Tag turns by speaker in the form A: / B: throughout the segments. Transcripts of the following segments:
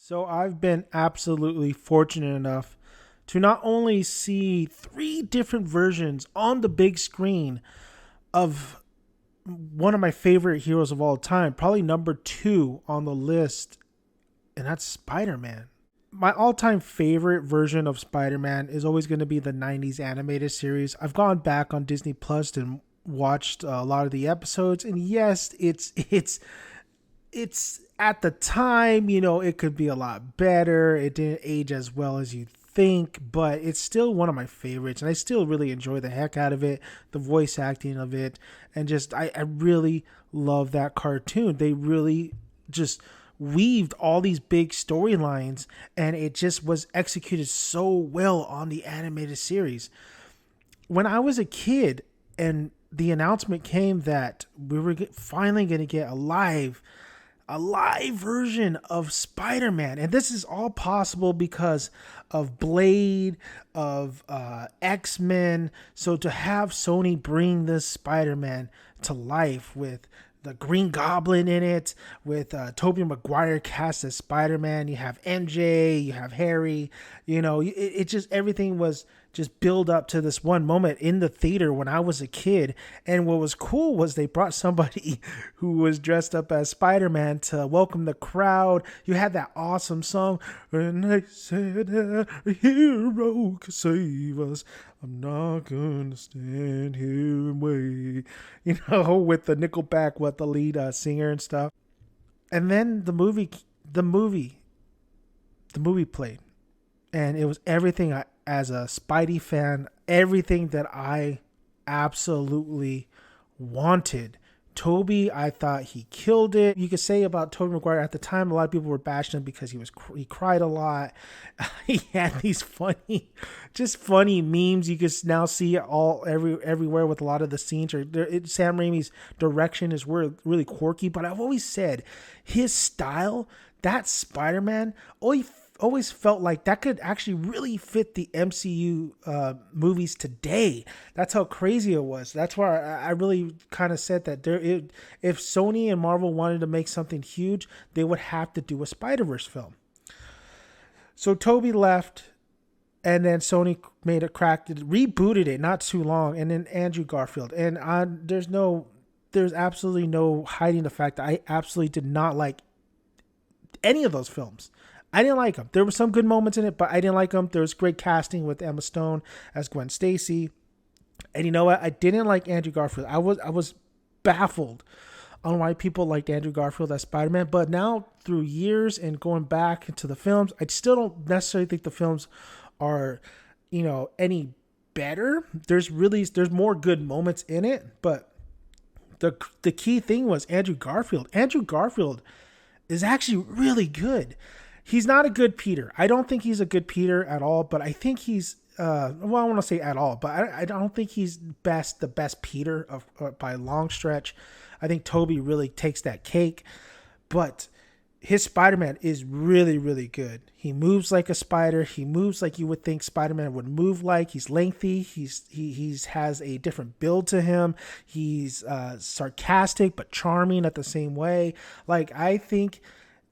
A: So I've been absolutely fortunate enough to not only see three different versions on the big screen of one of my favorite heroes of all time, probably number two on the list, and that's Spider-Man. My all-time favorite version of Spider-Man is always going to be the 90s animated series. I've gone back on Disney Plus and watched a lot of the episodes, and yes, it's at the time, it could be a lot better. It didn't age as well as you think, but it's still one of my favorites, and I still really enjoy the heck out of it, the voice acting of it, and just I really love that cartoon. They really just weaved all these big storylines, and it just was executed so well on the animated series. When I was a kid and the announcement came that we were finally going to get a live version of Spider-Man. And this is all possible because of Blade, of X-Men. So to have Sony bring this Spider-Man to life with the Green Goblin in it, with Tobey Maguire cast as Spider-Man, you have MJ, you have Harry, it just, everything was just build up to this one moment in the theater when I was a kid. And what was cool was they brought somebody who was dressed up as Spider-Man to welcome the crowd. You had that awesome song, "When they said a hero could save us, I'm not gonna stand here and wait," with the Nickelback, the lead singer and stuff. And then the movie played, and it was everything as a Spidey fan, everything that I absolutely wanted. Toby, I thought he killed it. You could say about Tobey Maguire at the time, a lot of people were bashing him because he cried a lot. He had these funny memes. You could now see it everywhere with a lot of the scenes. Sam Raimi's direction is really quirky, but I've always said his style, that Spider-Man, always felt like that could actually really fit the MCU movies today. That's how crazy it was. That's why I really kind of said that if Sony and Marvel wanted to make something huge, they would have to do a Spider-Verse film. So Toby left, and then Sony made a crack, rebooted it not too long, and then Andrew Garfield. And there's absolutely no hiding the fact that I absolutely did not like any of those films. I didn't like them. There were some good moments in it, but I didn't like them. There was great casting with Emma Stone as Gwen Stacy. And you know what? I didn't like Andrew Garfield. I was baffled on why people liked Andrew Garfield as Spider-Man. But now, through years and going back into the films, I still don't necessarily think the films are, any better. There's more good moments in it, but the key thing was Andrew Garfield. Andrew Garfield is actually really good. He's not a good Peter. I don't think he's a good Peter at all, but I think he's, I want to say at all, but I don't think he's the best Peter by a long stretch. I think Toby really takes that cake, but his Spider-Man is really, really good. He moves like a spider. He moves like you would think Spider-Man would move like. He's lengthy. He has a different build to him. He's sarcastic but charming at the same way.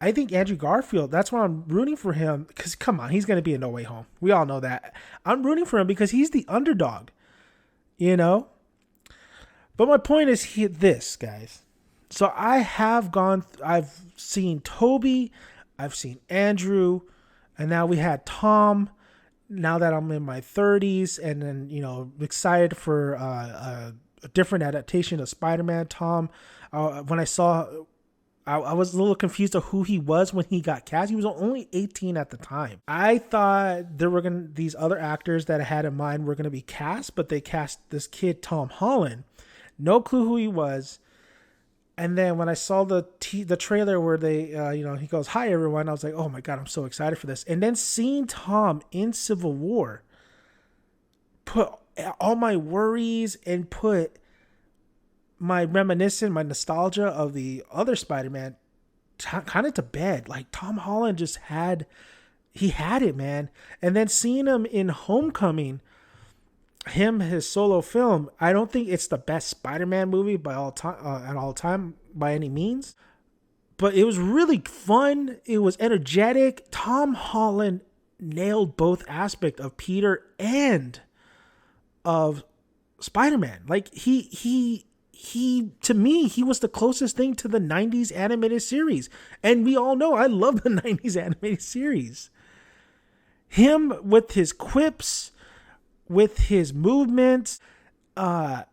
A: I think Andrew Garfield, that's why I'm rooting for him, because come on, he's going to be in No Way Home. We all know that. I'm rooting for him because he's the underdog, But my point is this, guys. So I've seen Toby, I've seen Andrew, and now we had Tom. Now that I'm in my 30s, and then, excited for a different adaptation of Spider-Man, Tom. When I saw... I was a little confused of who he was when he got cast. He was only 18 at the time. I thought these other actors that I had in mind were going to be cast, but they cast this kid, Tom Holland. No clue who he was. And then when I saw the trailer where they, he goes, "Hi, everyone," I was like, oh my God, I'm so excited for this. And then seeing Tom in Civil War put all my worries and put my my nostalgia of the other Spider-Man kind of to bed. Like, Tom Holland had it, man. And then seeing him in Homecoming, his solo film, I don't think it's the best Spider-Man movie by all time, at all time by any means. But it was really fun. It was energetic. Tom Holland nailed both aspects of Peter and of Spider-Man. Like he to me, he was the closest thing to the 90s animated series. And we all know I love the 90s animated series. Him with his quips, with his movements, and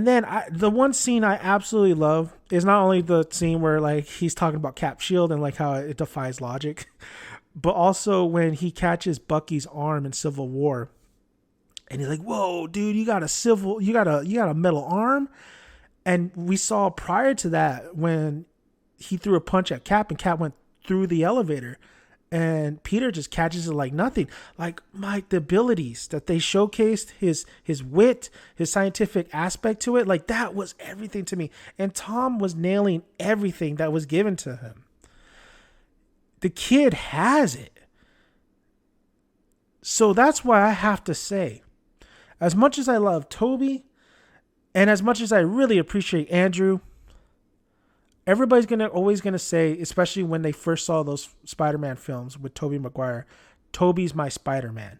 A: then the one scene I absolutely love is not only the scene where like he's talking about Cap Shield and like how it defies logic, but also when he catches Bucky's arm in Civil War, and he's like, "Whoa, dude, you got a metal arm." And we saw prior to that when he threw a punch at Cap and Cap went through the elevator. And Peter just catches it like nothing. Like the abilities that they showcased, his wit, his scientific aspect to it, like that was everything to me. And Tom was nailing everything that was given to him. The kid has it. So that's why I have to say, as much as I love Tobey, and as much as I really appreciate Andrew, everybody's always gonna say, especially when they first saw those Spider-Man films with Tobey Maguire, Tobey's my Spider-Man.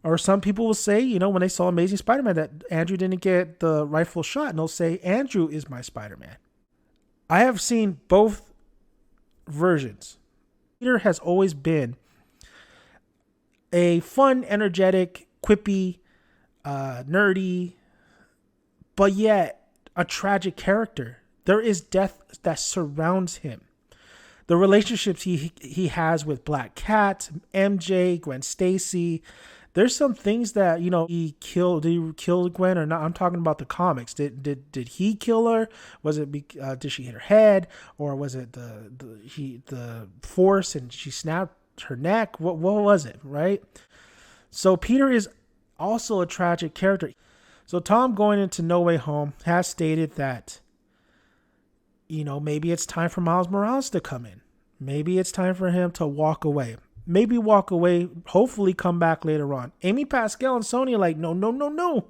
A: Or some people will say, you know, when they saw Amazing Spider-Man, that Andrew didn't get the rightful shot, and they'll say, Andrew is my Spider-Man. I have seen both versions. Peter has always been a fun, energetic, quippy, nerdy, but yet a tragic character. There is death that surrounds him. The relationships he has with Black Cat, MJ, Gwen Stacy. There's some things that, you know, did he kill Gwen or not? I'm talking about the comics. Did he kill her? Was it did she hit her head, or was it the force and she snapped her neck? What was it, right? So Peter is also a tragic character. So Tom, going into No Way Home, has stated that, you know, maybe it's time for Miles Morales to come in. Maybe it's time for him to walk away. Maybe walk away, hopefully come back later on. Amy Pascal and Sony are like, no.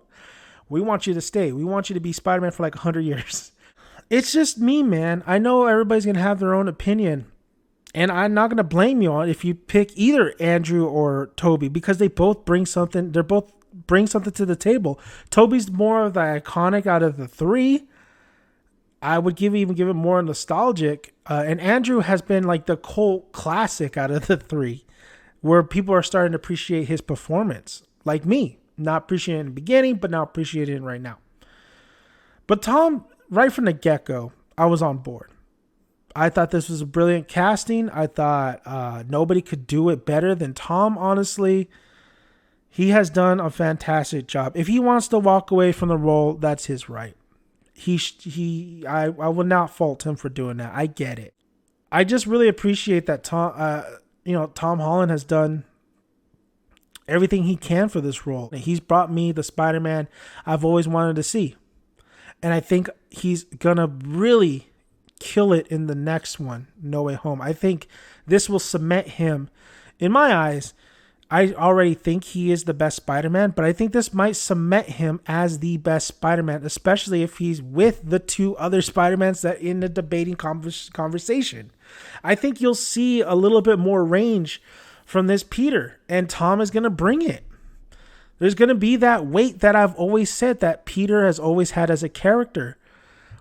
A: We want you to stay. We want you to be Spider-Man for like 100 years. It's just me, man. I know everybody's going to have their own opinion. And I'm not going to blame you on if you pick either Andrew or Tobey, because they both bring something. They're both bring something to the table. Tobey's more of the iconic out of the three. I would even give it more nostalgic. And Andrew has been like the cult classic out of the three, where people are starting to appreciate his performance. Like me, not appreciating it in the beginning, but now appreciating it right now. But Tom, right from the get-go, I was on board. I thought this was a brilliant casting. I thought nobody could do it better than Tom, honestly. He has done a fantastic job. If he wants to walk away from the role, that's his right. I will not fault him for doing that. I get it. I just really appreciate that Tom Holland has done everything he can for this role. He's brought me the Spider-Man I've always wanted to see. And I think he's gonna really kill it in the next one, No Way Home. I think this will cement him. In my eyes, I already think he is the best Spider-Man, but I think this might cement him as the best Spider-Man, especially if he's with the two other Spider-Mans that in the debating conversation. I think you'll see a little bit more range from this Peter, and Tom is going to bring it. There's going to be that weight that I've always said that Peter has always had as a character,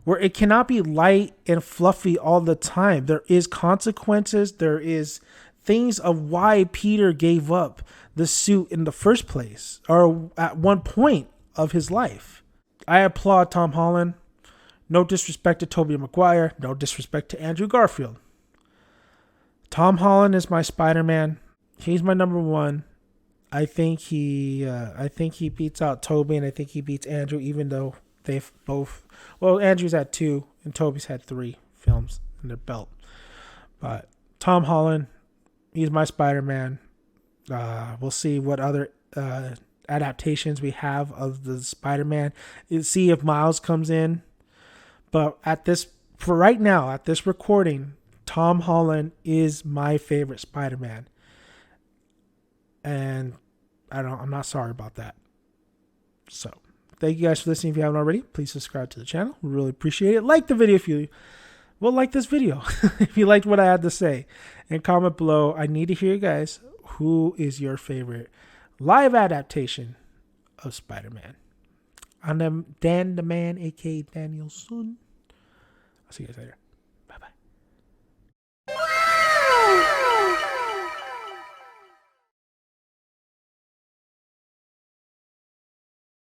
A: where it cannot be light and fluffy all the time. There is consequences. There is things of why Peter gave up the suit in the first place, or at one point of his life. I applaud Tom Holland. No disrespect to Tobey Maguire. No disrespect to Andrew Garfield. Tom Holland is my Spider-Man. He's my number one. I think he beats out Tobey, and I think he beats Andrew, even though they've both. Well, Andrew's had 2, and Tobey's had 3 films in their belt. But Tom Holland, he's my Spider-Man. We'll see what other adaptations we have of the Spider-Man. We'll see if Miles comes in. But for right now, at this recording, Tom Holland is my favorite Spider-Man. And I'm not sorry about that. So, thank you guys for listening. If you haven't already, please subscribe to the channel. We really appreciate it. Like the video if you well, like this video if you liked what I had to say, and comment below. I need to hear you guys. Who is your favorite live adaptation of Spider-Man? I'm Dan the Man, aka Daniel's son. I'll see you guys later.